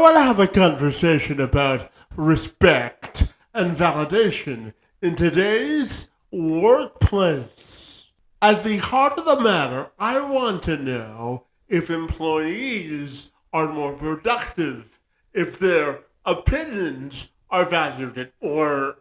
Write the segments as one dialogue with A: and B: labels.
A: want to have a conversation about respect and validation in today's workplace. At the heart of the matter, I want to know if employees are more productive, if their opinions are valued, or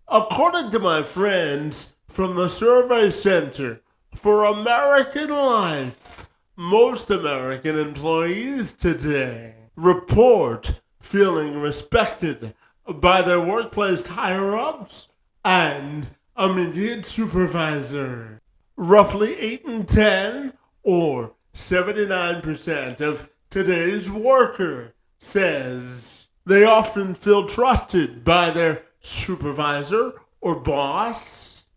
A: according to my friends from the Survey Center for American Life, most American employees today report feeling respected by their workplace higher-ups and immediate supervisor. Roughly 8 in 10, or 79% of today's worker says they often feel trusted by their supervisor or boss.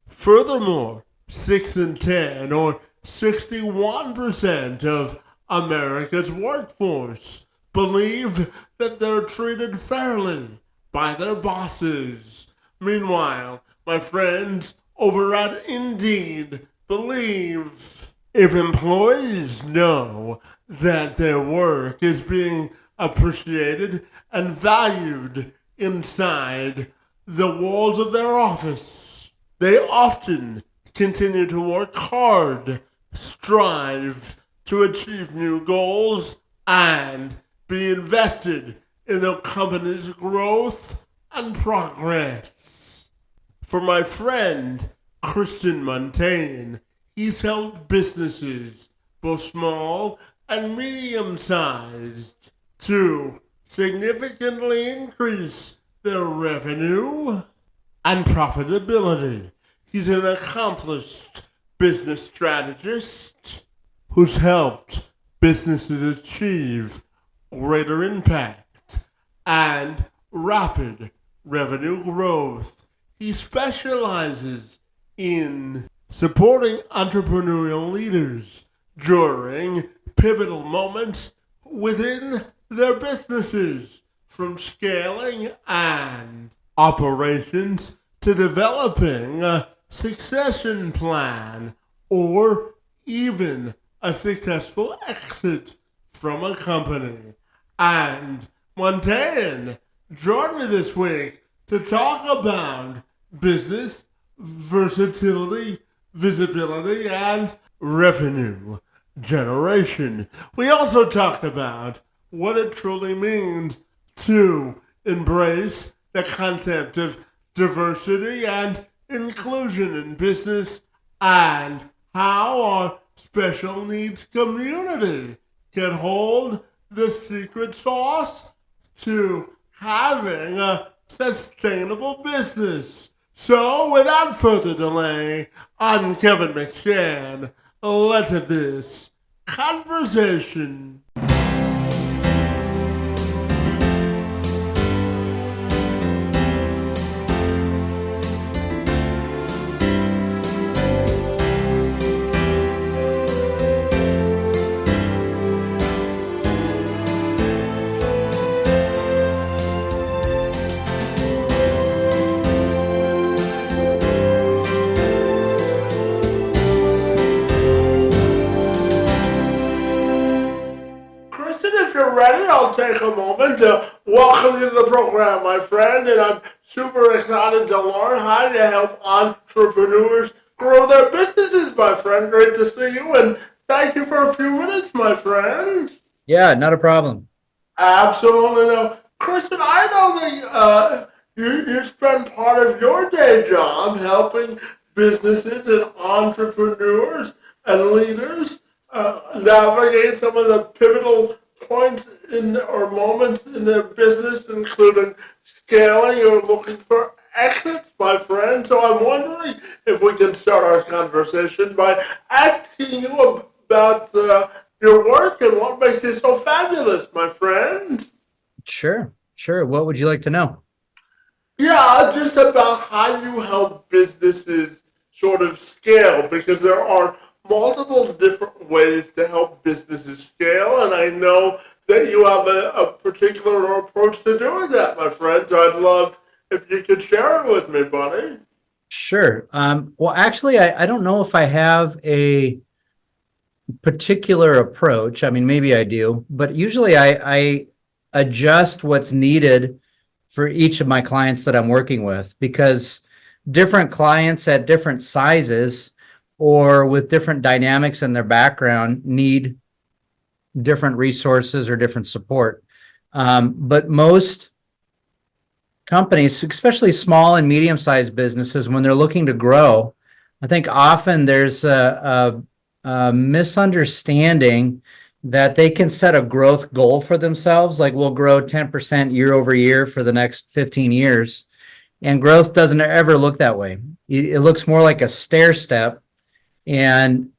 A: Furthermore, 6 in 10, or 61% of America's workforce believe that they're treated fairly by their bosses. Meanwhile, my friends over at Indeed believe if employees know that their work is being appreciated and valued inside the walls of their office, they often continue to work hard, strive to achieve new goals, and be invested in the company's growth and progress. For my friend, Christian Muntean, he's helped businesses, both small and medium-sized, to significantly increase their revenue and profitability. He's an accomplished business strategist who's helped businesses achieve greater impact and rapid revenue growth. He specializes in supporting entrepreneurial leaders during pivotal moments within their businesses, from scaling and operations to developing a succession plan or even a successful exit from a company. And Muntean joined me this week to talk about business versatility, visibility, and revenue generation. We also talked about what it truly means to embrace the concept of diversity and inclusion in business, and how our special needs community can hold the secret sauce to having a sustainable business. So, without further delay, I'm Kevin McShann. Let's have this conversation. I'll take a moment to welcome you to the program, my friend, and I'm super excited to learn how to help entrepreneurs grow their businesses, my friend. Great to see you, and thank you for a few minutes, my friend.
B: Yeah, not a problem.
A: Absolutely. No. Kristen, I know that you spend part of your day job helping businesses and entrepreneurs and leaders navigate some of the pivotal points or moments in their business, including scaling or looking for exits, my friend. So I'm wondering if we can start our conversation by asking you about your work and what makes you so fabulous, my friend.
B: Sure. What would you like to know?
A: Yeah, just about how you help businesses sort of scale, because there are multiple different ways to help businesses scale, and I know that you have a particular approach to doing that, my friend. So I'd love if you could share it with me, buddy.
B: Sure. Well, actually, I don't know if I have a particular approach. I mean, maybe I do, but usually I adjust what's needed for each of my clients that I'm working with, because different clients at different sizes or with different dynamics in their background need different resources or different support. But most companies, especially small and medium-sized businesses, when they're looking to grow, I think often there's a misunderstanding that they can set a growth goal for themselves, like we'll grow 10% year over year for the next 15 years. And growth doesn't ever look that way. It looks more like a stair step. And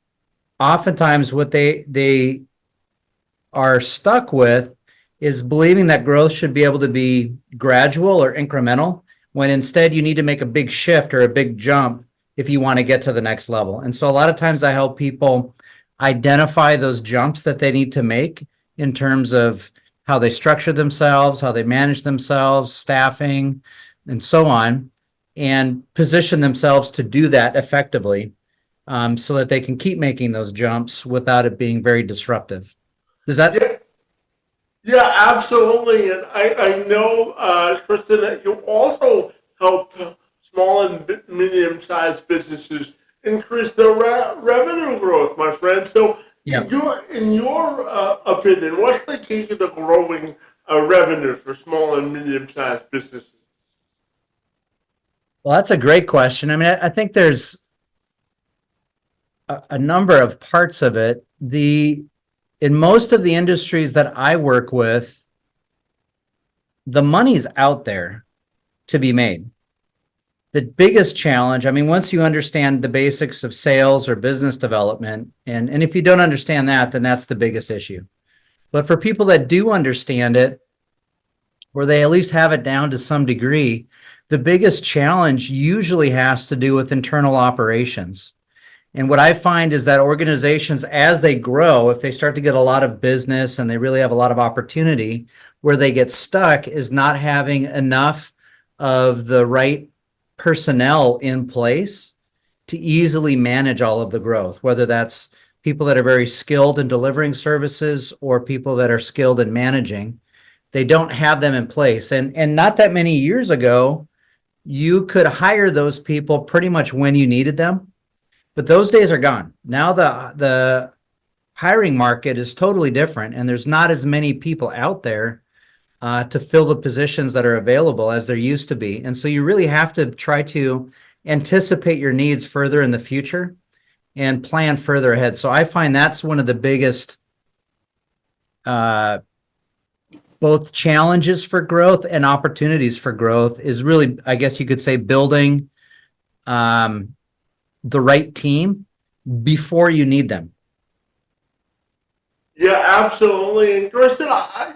B: oftentimes what they are stuck with is believing that growth should be able to be gradual or incremental, when instead you need to make a big shift or a big jump if you want to get to the next level. And so a lot of times I help people identify those jumps that they need to make in terms of how they structure themselves, how they manage themselves, staffing, and so on, and position themselves to do that effectively, so that they can keep making those jumps without it being very disruptive. Does that?
A: Yeah, yeah, absolutely. And I know, Kristen, that you also help small and medium-sized businesses increase their revenue growth, my friend. So,
B: Yeah.
A: in your opinion, what's the key to the growing revenue for small and medium-sized businesses?
B: Well, that's a great question. I mean, I think there's a number of parts of it. In most of the industries that I work with, the money's out there to be made. The biggest challenge, I mean, once you understand the basics of sales or business development, and if you don't understand that, then that's the biggest issue. But for people that do understand it, or they at least have it down to some degree, the biggest challenge usually has to do with internal operations. And what I find is that organizations, as they grow, if they start to get a lot of business and they really have a lot of opportunity, where they get stuck is not having enough of the right personnel in place to easily manage all of the growth, whether that's people that are very skilled in delivering services or people that are skilled in managing. They don't have them in place. And not that many years ago, you could hire those people pretty much when you needed them. But those days are gone. Now the hiring market is totally different, and there's not as many people out there to fill the positions that are available as there used to be. And so you really have to try to anticipate your needs further in the future and plan further ahead. So I find that's one of the biggest both challenges for growth and opportunities for growth is really, I guess you could say, building the right team before you need them.
A: Yeah, absolutely. And Kristen,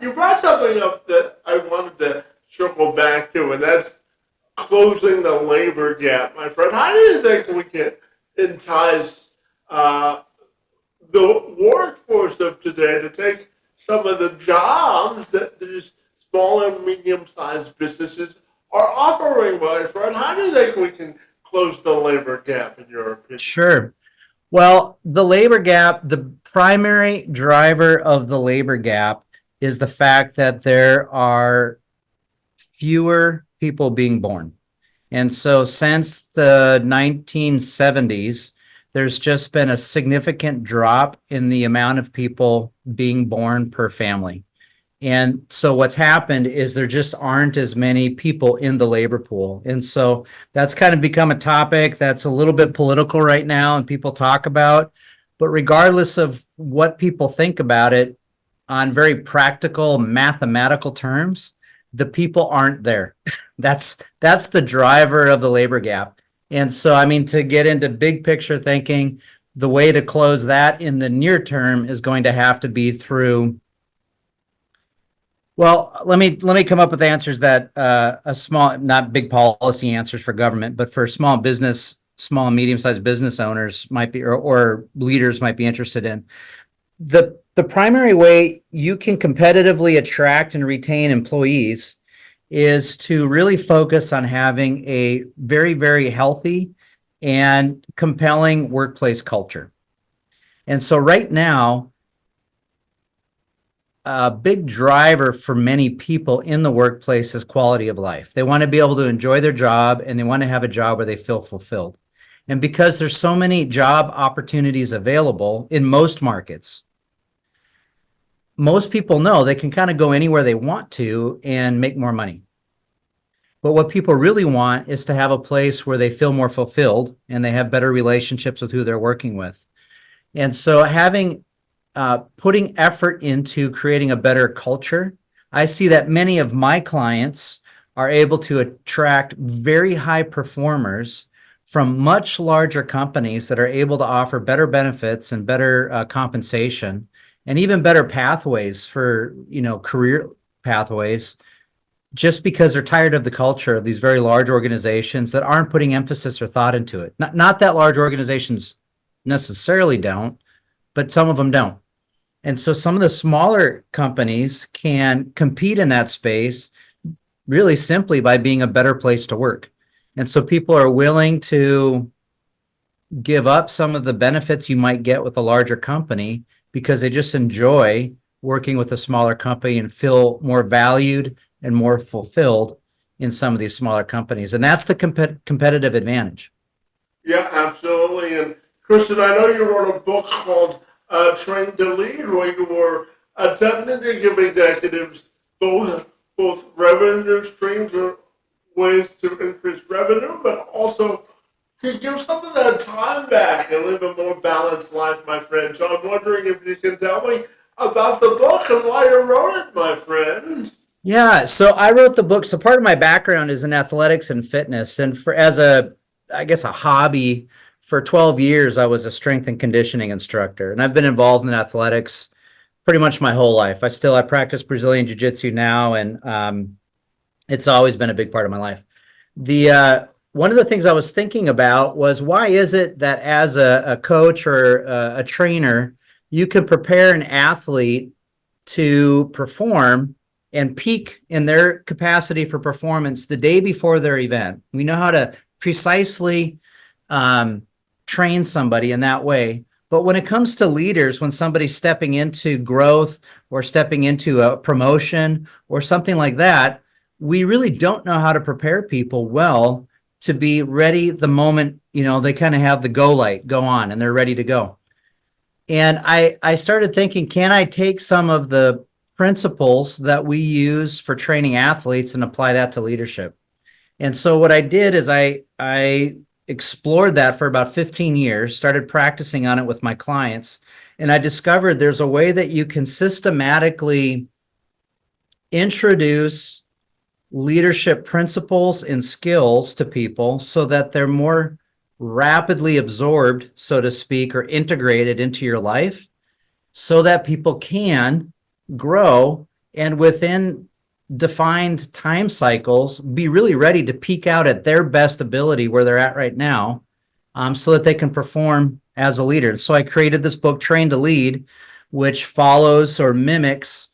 A: you brought something up that I wanted to circle back to, and that's closing the labor gap, my friend. How do you think we can entice the workforce of today to take some of the jobs that these small and medium-sized businesses are offering, my friend? How do you think we can close the labor gap, in your opinion?
B: Sure. Well, the labor gap, the primary driver of the labor gap is the fact that there are fewer people being born. And so since the 1970s, there's just been a significant drop in the amount of people being born per family. And so what's happened is there just aren't as many people in the labor pool. And so that's kind of become a topic that's a little bit political right now and people talk about. But regardless of what people think about it, on very practical mathematical terms, the people aren't there. That's the driver of the labor gap. And so, I mean, to get into big picture thinking, the way to close that in the near term is going to have to be through. Well, let me come up with answers that a small, not big policy answers for government, but for small and medium-sized business owners might be, or leaders might be interested in. The primary way you can competitively attract and retain employees is to really focus on having a very, very healthy and compelling workplace culture. And so right now, a big driver for many people in the workplace is quality of life. They want to be able to enjoy their job and they want to have a job where they feel fulfilled. And because there's so many job opportunities available in most markets, most people know they can kind of go anywhere they want to and make more money. But what people really want is to have a place where they feel more fulfilled and they have better relationships with who they're working with. And so putting effort into creating a better culture, I see that many of my clients are able to attract very high performers from much larger companies that are able to offer better benefits and better compensation and even better pathways for, career pathways, just because they're tired of the culture of these very large organizations that aren't putting emphasis or thought into it. Not that large organizations necessarily don't, but some of them don't. And so some of the smaller companies can compete in that space really simply by being a better place to work. And so people are willing to give up some of the benefits you might get with a larger company because they just enjoy working with a smaller company and feel more valued and more fulfilled in some of these smaller companies. And that's the competitive advantage.
A: Yeah, absolutely. And Christian, I know you wrote a book called Train to Lead, where you were attempting to give executives both revenue streams or ways to increase revenue, but also to give some of their time back and live a more balanced life, my friend. So I'm wondering if you can tell me about the book and why you wrote it, my friend.
B: Yeah, so I wrote the book. So part of my background is in athletics and fitness. And I guess a hobby, for 12 years, I was a strength and conditioning instructor. And I've been involved in athletics pretty much my whole life. I practice Brazilian Jiu-Jitsu now, and it's always been a big part of my life. One of the things I was thinking about was, why is it that as a coach or a trainer, you can prepare an athlete to perform and peak in their capacity for performance the day before their event? We know how to precisely train somebody in that way. But when it comes to leaders, when somebody's stepping into growth or stepping into a promotion or something like that, we really don't know how to prepare people well to be ready the moment, they kind of have the go light go on and they're ready to go. And I started thinking, can I take some of the principles that we use for training athletes and apply that to leadership? And so what I did is I explored that for about 15 years, started practicing on it with my clients, and I discovered there's a way that you can systematically introduce leadership principles and skills to people so that they're more rapidly absorbed, so to speak, or integrated into your life, so that people can grow and within defined time cycles be really ready to peak out at their best ability where they're at right now, so that they can perform as a leader. So I created this book, Train to Lead, which follows or mimics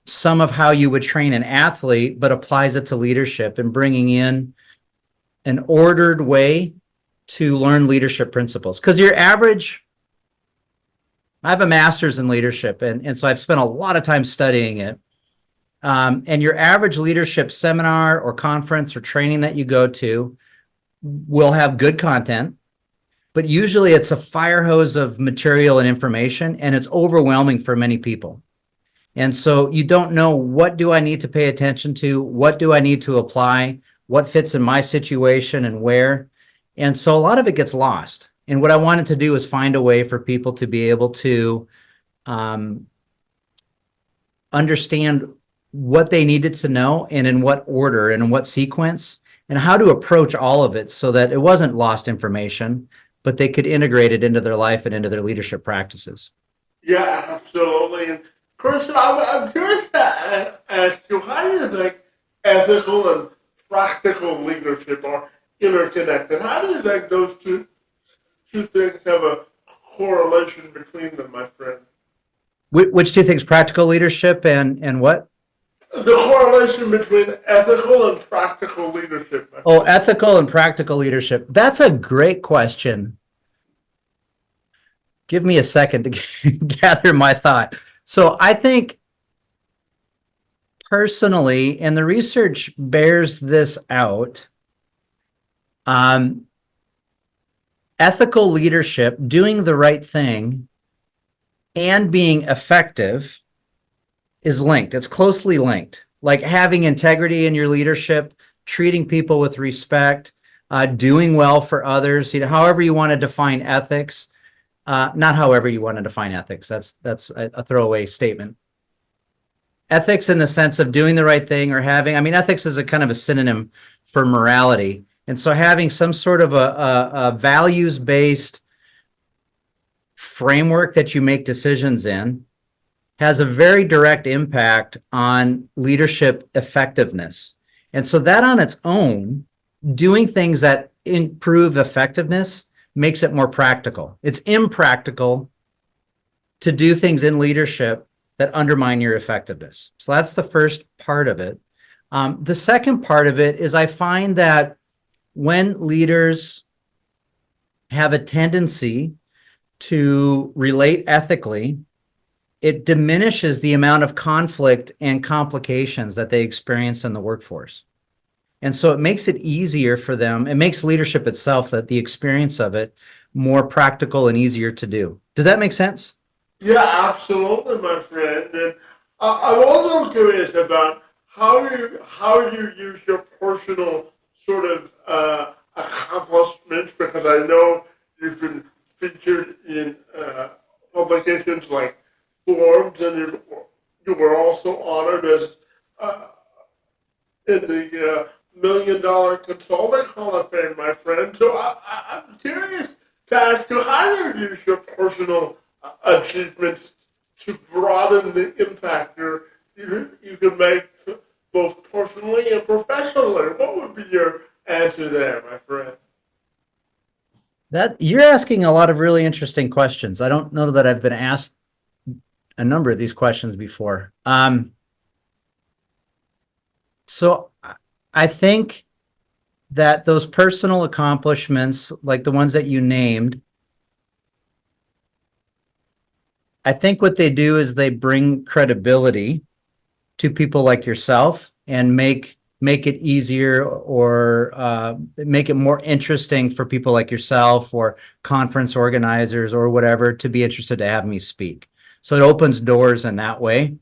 B: some of how you would train an athlete, but applies it to leadership and bringing in an ordered way to learn leadership principles. Because I have a master's in leadership, and so I've spent a lot of time studying it. And your average leadership seminar or conference or training that you go to will have good content, but usually it's a fire hose of material and information, and it's overwhelming for many people. And so you don't know, what do I need to pay attention to? What do I need to apply? What fits in my situation and where? And so a lot of it gets lost. And what I wanted to do is find a way for people to be able to understand what they needed to know and in what order and in what sequence and how to approach all of it so that it wasn't lost information, but they could integrate it into their life and into their leadership practices.
A: Yeah, absolutely. And Christian, I'm curious to ask you, how do you think ethical and practical leadership are interconnected? How do you think those two things have a correlation between them, my friend?
B: Which two things, practical leadership and what?
A: The correlation between ethical and practical leadership.
B: Oh, ethical and practical leadership. That's a great question. Give me a second to gather my thought. So I think personally, and the research bears this out, ethical leadership, doing the right thing, and being effective is linked. It's closely linked. Like having integrity in your leadership, treating people with respect, doing well for others, however you want to define ethics. Not however you want to define ethics. That's a throwaway statement. Ethics in the sense of doing the right thing or having, I mean, ethics is a kind of a synonym for morality. And so having some sort of a values-based framework that you make decisions in has a very direct impact on leadership effectiveness. And so that on its own, doing things that improve effectiveness makes it more practical. It's impractical to do things in leadership that undermine your effectiveness. So that's the first part of it. The second part of it is I find that when leaders have a tendency to relate ethically, it diminishes the amount of conflict and complications that they experience in the workforce. And so it makes it easier for them. It makes leadership itself, that the experience of it, more practical and easier to do. Does that make sense?
A: Yeah, absolutely, my friend. And I'm also curious about how you use your personal sort of accomplishments, because I know you've been featured in publications like Forbes, and you were also honored as in the $1 Million Consulting Hall of Fame, my friend. So I'm curious to ask you, how do you use your personal achievements to broaden the impact you can make both personally and professionally? What would be your answer there, my friend?
B: That you're asking a lot of really interesting questions. I don't know that I've been asked a number of these questions before. So I think that those personal accomplishments, like the ones that you named, I think what they do is they bring credibility to people like yourself and make it easier, or make it more interesting for people like yourself or conference organizers or whatever to be interested to have me speak. So it opens doors in that way.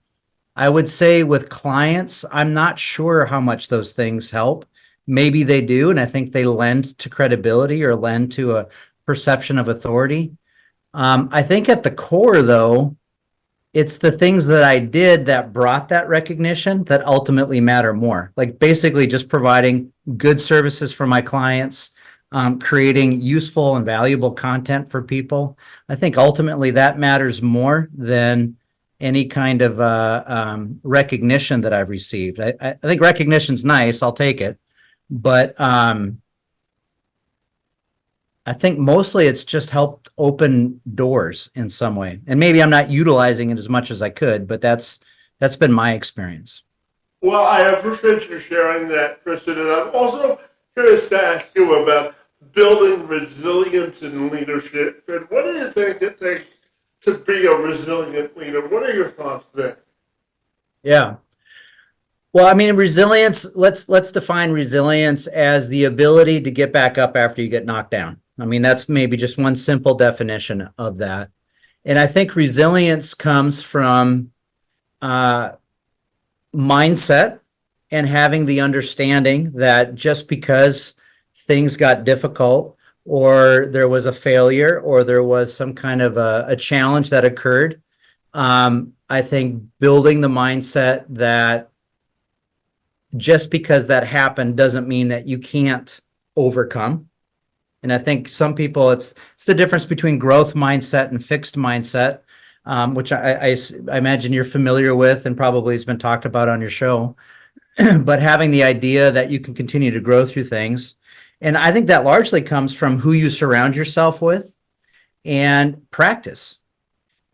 B: I would say with clients, I'm not sure how much those things help. Maybe they do, and I think they lend to credibility or lend to a perception of authority. I think at the core, though, it's the things that I did that brought that recognition that ultimately matter more. Like basically just providing good services for my clients, creating useful and valuable content for people. I think ultimately that matters more than any kind of recognition that I've received. I think recognition's nice, I'll take it. But I think mostly it's just helped open doors in some way. And maybe I'm not utilizing it as much as I could, but that's been my experience.
A: Well, I appreciate you sharing that, Christian. And I'm also curious to ask you about building resilience in leadership. And what do you think it takes to be a resilient leader? What are your thoughts there?
B: Yeah. Well, I mean, resilience, let's define resilience as the ability to get back up after you get knocked down. I mean, that's maybe just one simple definition of that. And I think resilience comes from mindset and having the understanding that just because things got difficult, or there was a failure, or there was some kind of a challenge that occurred, I think building the mindset that just because that happened doesn't mean that you can't overcome. And I think some people, it's the difference between growth mindset and fixed mindset, which I imagine you're familiar with and probably has been talked about on your show. But having the idea that you can continue to grow through things. And I think that largely comes from who you surround yourself with and practice.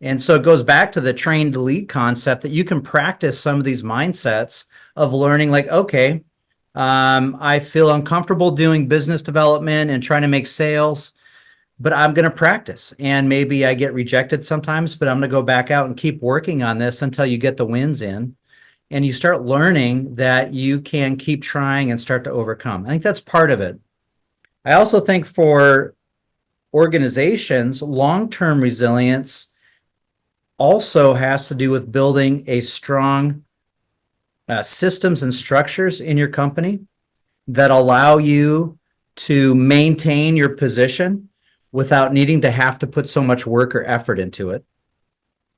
B: And so it goes back to the trained lead concept, that you can practice some of these mindsets of learning, like, okay, I feel uncomfortable doing business development and trying to make sales. but I'm going to practice, and maybe I get rejected sometimes, but I'm going to go back out and keep working on this until you get the wins in. And you start learning that you can keep trying and start to overcome. I think that's part of it. I also think for organizations, long-term resilience also has to do with building a strong systems and structures in your company that allow you to maintain your position without needing to have to put so much work or effort into it.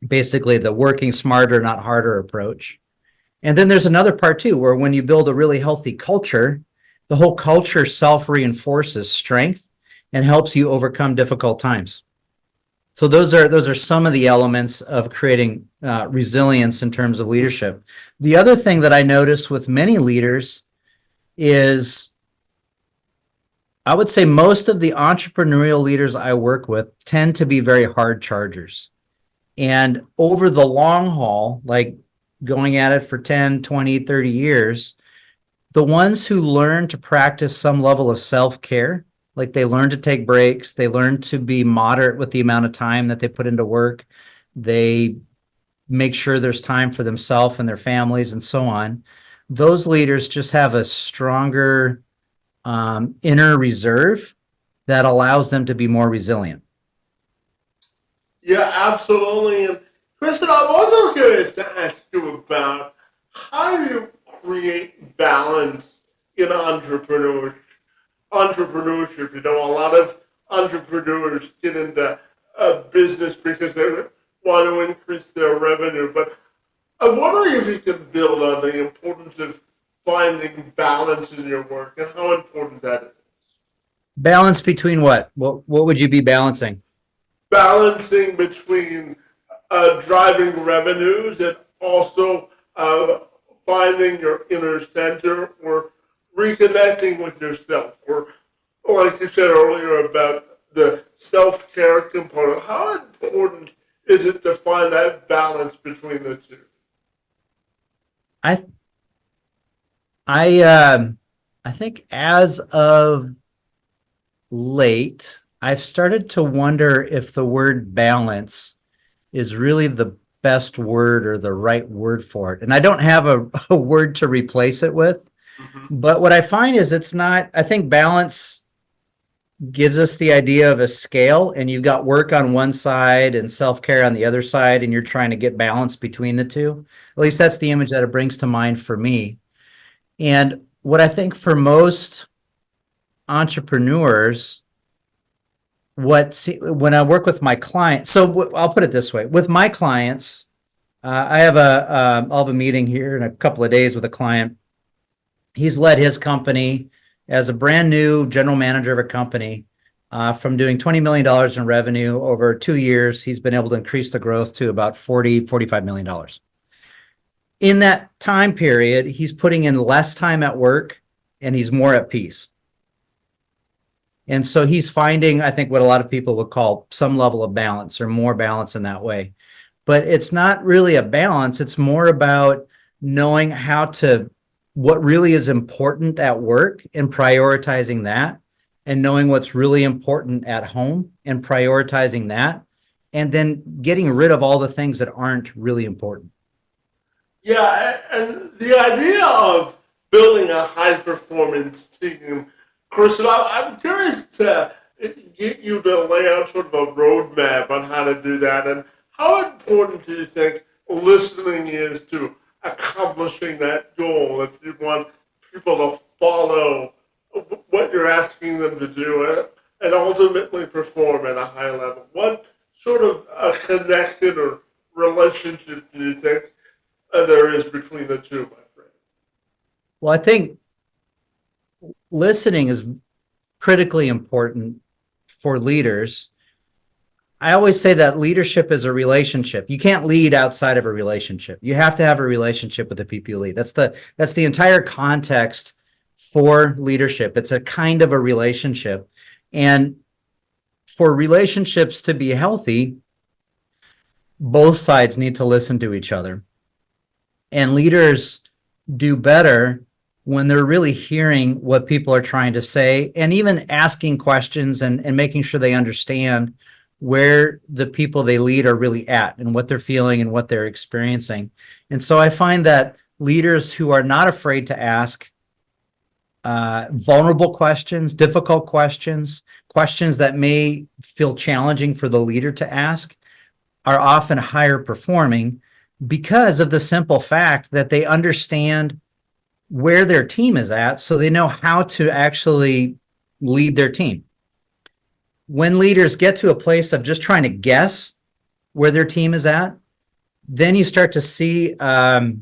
B: Basically, the working smarter, not harder approach. And then there's another part too, where when you build a really healthy culture, the whole culture self-reinforces strength and helps you overcome difficult times. So those are some of the elements of creating resilience in terms of leadership. The other thing that I notice with many leaders is, I would say most of the entrepreneurial leaders I work with tend to be very hard chargers. And over the long haul, like going at it for 10, 20, 30 years, the ones who learn to practice some level of self-care, like they learn to take breaks, they learn to be moderate with the amount of time that they put into work, they make sure there's time for themselves and their families and so on. Those leaders just have a stronger inner reserve that allows them to be more resilient.
A: Yeah, absolutely. And Kristen, I'm also curious to ask you about how you create balance in entrepreneurship. You know, a lot of entrepreneurs get into a business because they want to increase their revenue. But I'm wondering if you can build on the importance of finding balance in your work and how important that is.
B: Balance between what? What would you be balancing?
A: Balancing between driving revenues and also finding your inner center or reconnecting with yourself, or like you said earlier about the self-care component. How important is it to find that balance between the two?
B: I I think as of late, I've started to wonder if the word balance is really the best word or the right word for it. And I don't have a word to replace it with. But what I find is it's not, I think balance gives us the idea of a scale, and you've got work on one side and self-care on the other side, and you're trying to get balance between the two. At least that's the image that it brings to mind for me. And what I think for most entrepreneurs, when I work with my clients, so I'll put it this way, with my clients, I have I'll have a meeting here in a couple of days with a client. He's led his company as a brand new general manager of a company from doing $20 million in revenue over 2 years. He's been able to increase the growth to about $45 million. In that time period, he's putting in less time at work and he's more at peace. And so he's finding, I think, what a lot of people would call some level of balance or more balance in that way. But it's not really a balance. It's more about knowing what really is important at work and prioritizing that, and knowing what's really important at home and prioritizing that, and then getting rid of all the things that aren't really important.
A: Yeah, and the idea of building a high performance team, Chris, I'm curious to get you to lay out sort of a roadmap on how to do that, and how important do you think listening is to accomplishing that goal if you want people to follow what you're asking them to do and ultimately perform at a high level? What sort of a connection or relationship do you think there is between the two, my friend?
B: Well, I think listening is critically important for leaders. I always say that leadership is a relationship. You can't lead outside of a relationship. You have to have a relationship with the people you lead. That's the entire context for leadership. It's a kind of a relationship. And for relationships to be healthy, both sides need to listen to each other. And leaders do better when they're really hearing what people are trying to say and even asking questions and making sure they understand where the people they lead are really at and what they're feeling and what they're experiencing. And so I find that leaders who are not afraid to ask vulnerable questions, difficult questions, questions that may feel challenging for the leader to ask, are often higher performing because of the simple fact that they understand where their team is at, so they know how to actually lead their team. When leaders get to a place of just trying to guess where their team is at, then you start to see a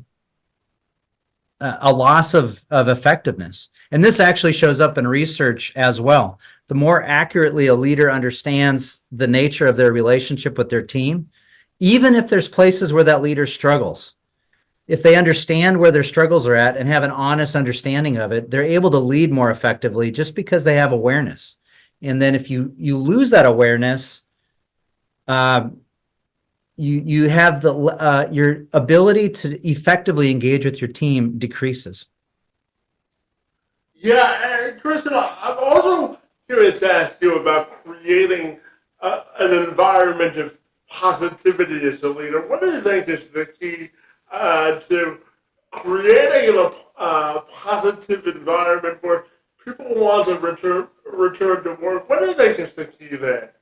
B: loss of effectiveness. And this actually shows up in research as well. The more accurately a leader understands the nature of their relationship with their team, even if there's places where that leader struggles, if they understand where their struggles are at and have an honest understanding of it, they're able to lead more effectively just because they have awareness. And then if you lose that awareness, you have your ability to effectively engage with your team decreases.
A: Yeah, and Kristen, I'm also curious to ask you about creating an environment of positivity as a leader. What do you think is the key to creating a positive environment where people want to return to work? What do you think is the key there?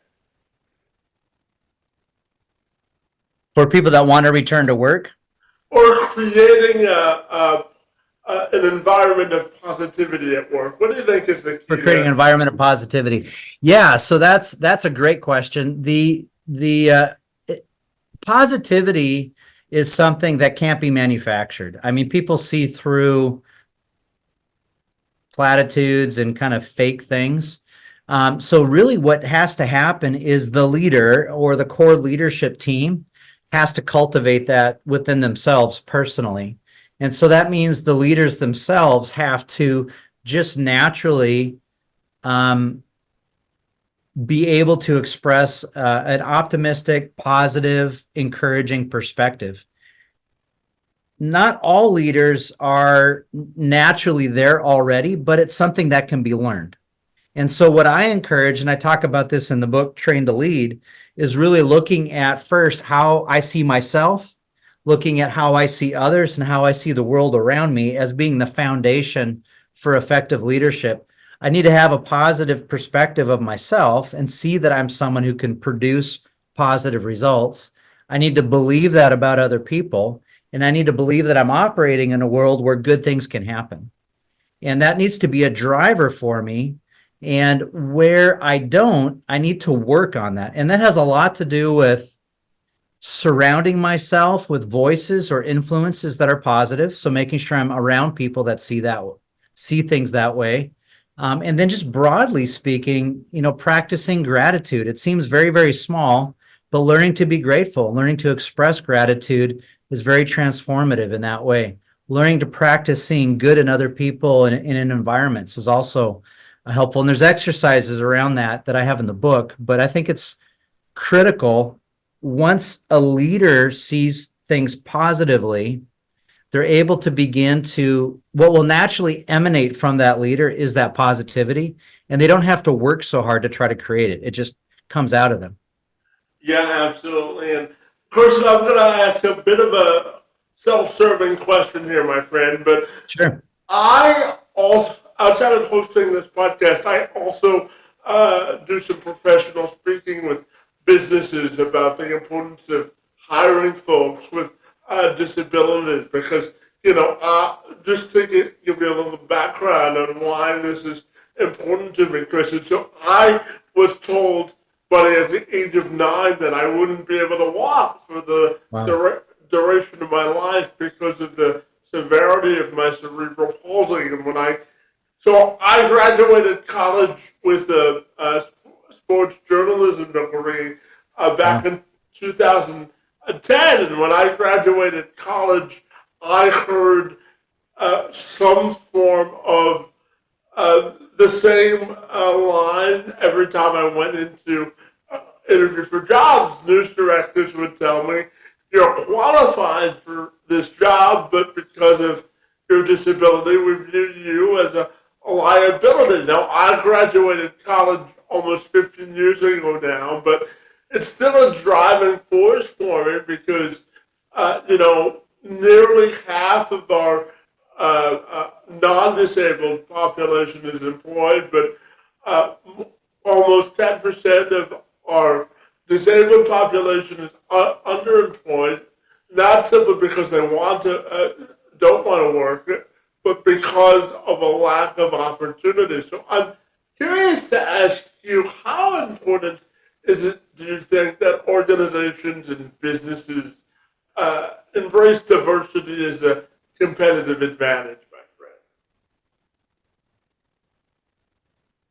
B: For people that want to return to work,
A: Or creating an environment of positivity at work? What do you think is the key
B: for creating an
A: there?
B: environment of positivity. Yeah, so that's a great question. The positivity is something that can't be manufactured. I mean, people see through platitudes and kind of fake things. So really what has to happen is the leader or the core leadership team has to cultivate that within themselves personally. And so that means the leaders themselves have to just naturally be able to express an optimistic, positive, encouraging perspective. Not all leaders are naturally there already, but it's something that can be learned. And so what I encourage, and I talk about this in the book, Train to Lead, is really looking at first how I see myself, looking at how I see others and how I see the world around me as being the foundation for effective leadership. I need to have a positive perspective of myself and see that I'm someone who can produce positive results. I need to believe that about other people, and I need to believe that I'm operating in a world where good things can happen. And that needs to be a driver for me. And where I don't, I need to work on that. And that has a lot to do with surrounding myself with voices or influences that are positive. So making sure I'm around people that see things that way. And then just broadly speaking, practicing gratitude. It seems very, very small, but learning to be grateful, learning to express gratitude is very transformative in that way. Learning to practice seeing good in other people and in environments is also helpful. And there's exercises around that I have in the book, but I think it's critical. Once a leader sees things positively, they're able to begin to, what will naturally emanate from that leader is that positivity, and they don't have to work so hard to try to create it. It just comes out of them.
A: Yeah, absolutely. And Carson, I'm going to ask a bit of a self-serving question here, my friend, but
B: Sure.
A: I also, outside of hosting this podcast, I also do some professional speaking with businesses about the importance of hiring folks with disabilities because, just to give you a little background on why this is important to me, Chris. And so I was told, buddy, at the age of 9 that I wouldn't be able to walk for the
B: Wow.
A: duration of my life because of the severity of my cerebral palsy. And so I graduated college with a sports journalism degree back
B: Wow.
A: in 2010. And when I graduated college, I heard some form of the same line every time I went into interview for jobs. News directors would tell me, "You're qualified for this job, but because of your disability, we view you as a liability. Now, I graduated college almost 15 years ago now, but it's still a driving force for me because, nearly half of our non-disabled population is employed, but almost 10% of our disabled population is underemployed, not simply because they don't want to work, but because of a lack of opportunity. So I'm curious to ask you, how important is it, do you think, that organizations and businesses embrace diversity as a competitive advantage, my friend?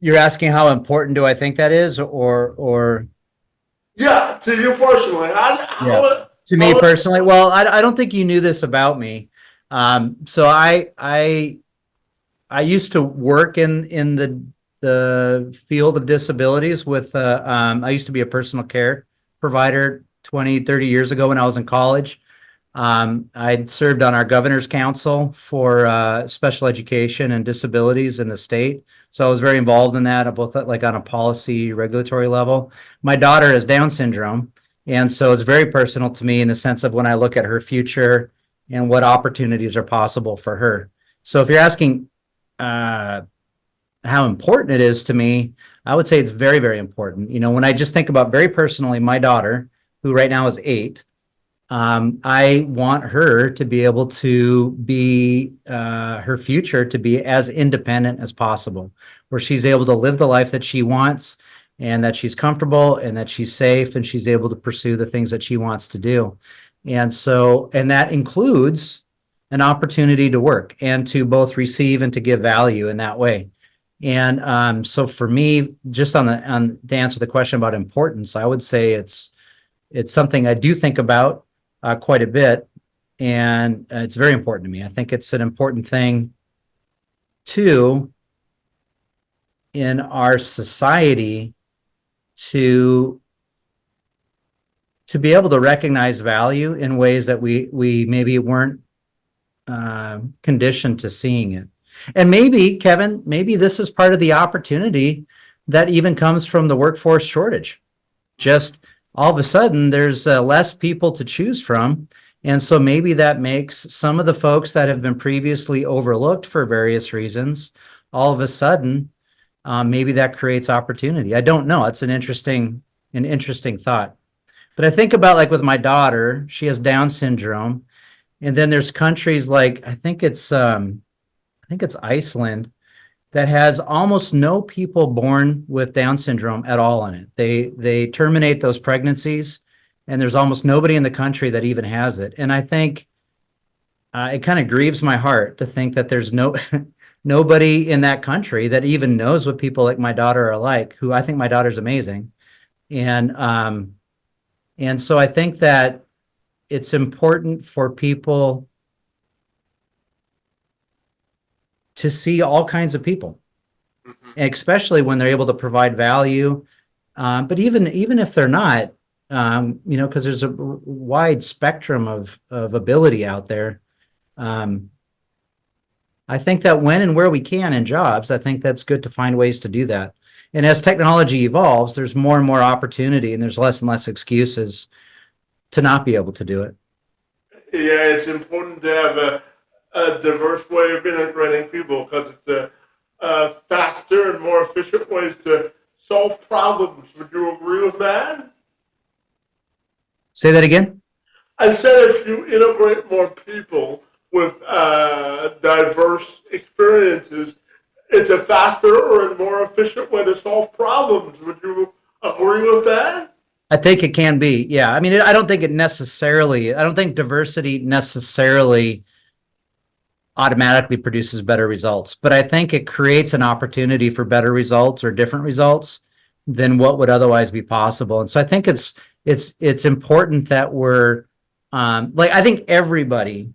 B: You're asking how important do I think that is, or
A: Yeah, to you personally,
B: yeah, to me personally? Well, I don't think you knew this about me. So I used to work in the field of disabilities with I used to be a personal care provider 20, 30 years ago when I was in college. I'd served on our governor's council for special education and disabilities in the state. So I was very involved in that, both like on a policy regulatory level. My daughter has Down syndrome. And so it's very personal to me in the sense of when I look at her future and what opportunities are possible for her. So if you're asking how important it is to me, I would say it's very, very important. When I just think about very personally, my daughter, who right now is 8, I want her to be able to be her future to be as independent as possible, where she's able to live the life that she wants and that she's comfortable and that she's safe and she's able to pursue the things that she wants to do. And that includes an opportunity to work and to both receive and to give value in that way. And so for me, just to answer the question about importance, I would say it's something I do think about quite a bit, and it's very important to me. I think it's an important thing too in our society to be able to recognize value in ways that we maybe weren't conditioned to seeing it. And maybe, Kevin, maybe this is part of the opportunity that even comes from the workforce shortage. Just all of a sudden, there's less people to choose from. And so maybe that makes some of the folks that have been previously overlooked for various reasons, all of a sudden, maybe that creates opportunity. I don't know. It's an interesting thought. But I think about, like, with my daughter, she has Down syndrome. And then there's countries like, I think it's Iceland, that has almost no people born with Down syndrome at all in it. They terminate those pregnancies, and there's almost nobody in the country that even has it. And I think it kind of grieves my heart to think that there's nobody in that country that even knows what people like my daughter are like, who I think my daughter's amazing. And so I think that it's important for people to see all kinds of people, especially when they're able to provide value. But even if they're not, because there's a wide spectrum of ability out there. I think that when and where we can in jobs, I think that's good to find ways to do that. And as technology evolves, there's more and more opportunity, and there's less and less excuses to not be able to do it.
A: Yeah, it's important to have a diverse way of integrating people because it's a faster and more efficient ways to solve problems. Would you agree with that?
B: Say that again?
A: I said if you integrate more people with diverse experiences, it's a faster or a more efficient way to solve problems. Would you agree with that?
B: I think it can be. Yeah. I mean, I don't think diversity necessarily automatically produces better results, but I think it creates an opportunity for better results or different results than what would otherwise be possible. And so I think it's important that we're I think everybody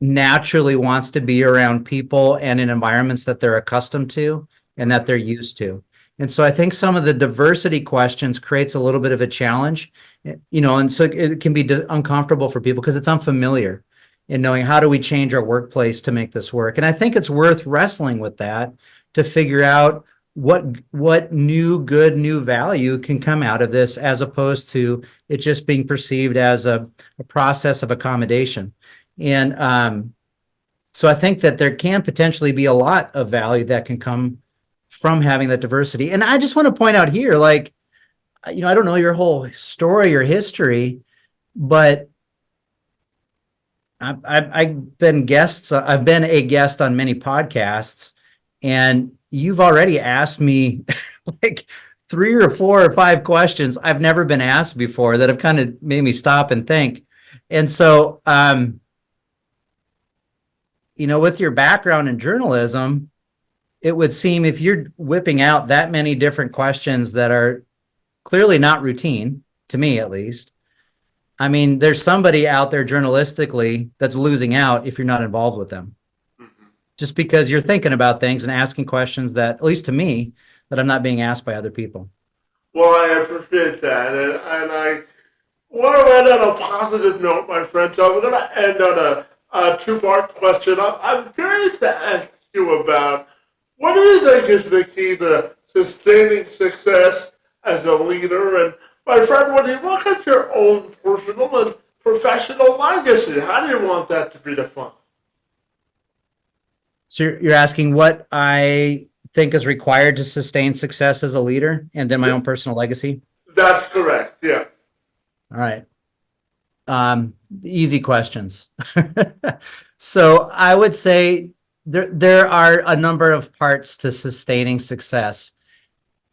B: naturally wants to be around people and in environments that they're accustomed to and that they're used to. And so I think some of the diversity questions creates a little bit of a challenge, and so it can be uncomfortable for people because it's unfamiliar. in knowing how do we change our workplace to make this work. And I think it's worth wrestling with that to figure out what new value can come out of this, as opposed to it just being perceived as a process of accommodation. And so I think that there can potentially be a lot of value that can come from having that diversity. And I just want to point out here, like, I don't know your whole story or history, but I've been I've been a guest on many podcasts, and you've already asked me like 3 or 4 or 5 questions I've never been asked before that have kind of made me stop and think. And so, with your background in journalism, it would seem if you're whipping out that many different questions that are clearly not routine, to me at least, I mean, there's somebody out there journalistically that's losing out if you're not involved with them.
A: Mhm.
B: Just because you're thinking about things and asking questions that, at least to me, that I'm not being asked by other people.
A: Well, I appreciate that, and I want to end on a positive note, my friend. So I'm going to end on a two-part question. I'm curious to ask you about, what do you think is the key to sustaining success as a leader? And my friend, when you look at your own personal and professional legacy, how do you want that to be defined?
B: So you're asking what I think is required to sustain success as a leader, and then my own personal legacy?
A: That's correct, yeah.
B: All right. Easy questions. So I would say there are a number of parts to sustaining success.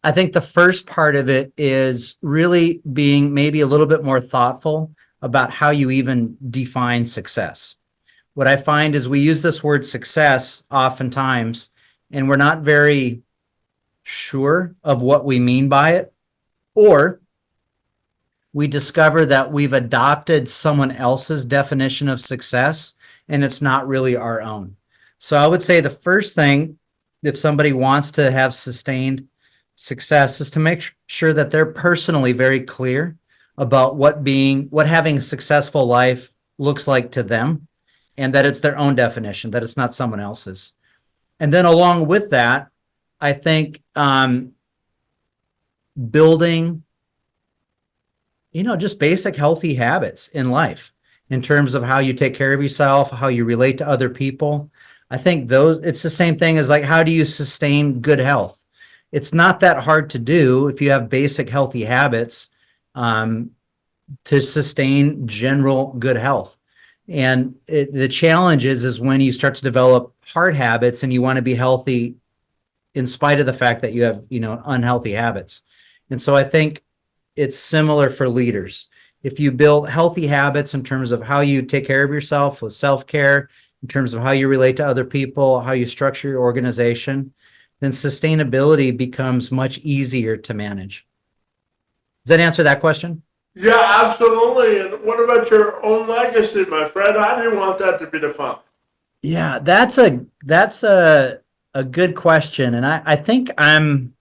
B: I think the first part of it is really being maybe a little bit more thoughtful about how you even define success. What I find is we use this word success oftentimes, and we're not very sure of what we mean by it, or we discover that we've adopted someone else's definition of success and it's not really our own. So I would say the first thing, if somebody wants to have sustained success, is to make sure that they're personally very clear about what having a successful life looks like to them, and that it's their own definition, that it's not someone else's. And then along with that, I think building just basic healthy habits in life in terms of how you take care of yourself, how you relate to other people. I think it's the same thing as like, how do you sustain good health? It's not that hard to do if you have basic healthy habits to sustain general good health. And the challenge is when you start to develop hard habits and you want to be healthy in spite of the fact that you have, unhealthy habits. And so I think it's similar for leaders. If you build healthy habits in terms of how you take care of yourself with self-care, in terms of how you relate to other people, how you structure your organization, then sustainability becomes much easier to manage. Does that answer that question?
A: Yeah, absolutely. And what about your own legacy, my friend? How do you want that to be defined?
B: Yeah, that's a good question. And I think I'm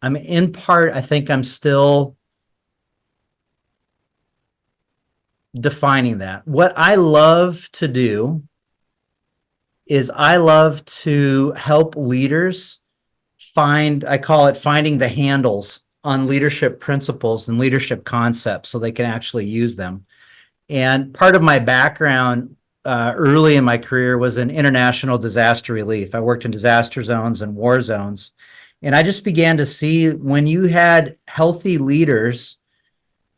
B: in part, I think I'm still defining that. What I love to do is I love to help leaders I call it finding the handles on leadership principles and leadership concepts so they can actually use them. And part of my background early in my career was in international disaster relief. I worked in disaster zones and war zones. And I just began to see when you had healthy leaders,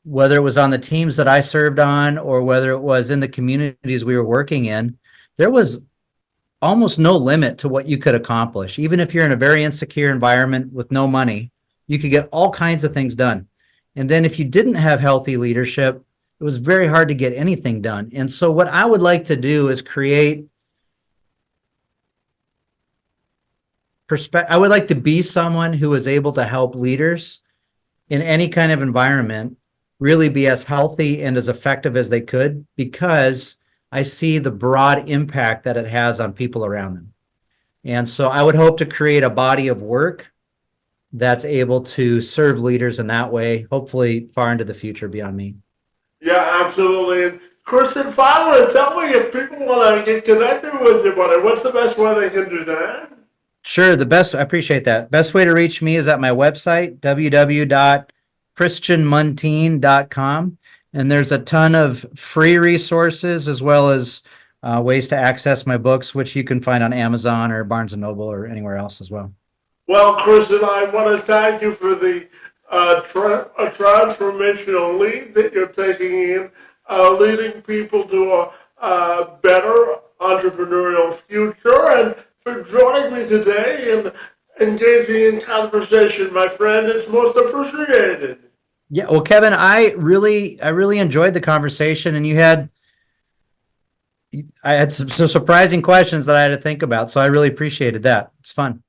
B: whether it was on the teams that I served on or whether it was in the communities we were working in, there was almost no limit to what you could accomplish. Even if you're in a very insecure environment with no money, you could get all kinds of things done. And then if you didn't have healthy leadership, it was very hard to get anything done. And so what I would like to do is I would like to be someone who is able to help leaders in any kind of environment really be as healthy and as effective as they could, because I see the broad impact that it has on people around them. And so I would hope to create a body of work that's able to serve leaders in that way, hopefully far into the future beyond me.
A: Yeah, absolutely. And Christian, finally, tell me if people want to get connected with you, buddy, what's the best way they can do that?
B: Sure. I appreciate that. Best way to reach me is at my website, www.christianmuntean.com. And there's a ton of free resources as well as ways to access my books, which you can find on Amazon or Barnes and Noble or anywhere else as well.
A: Well, Christian, I want to thank you for the transformational lead that you're taking in, leading people to a better entrepreneurial future, and for joining me today and engaging in conversation, my friend. It's most appreciated.
B: Yeah. Well, Kevin, I really enjoyed the conversation, and I had some surprising questions that I had to think about. So I really appreciated that. It's fun.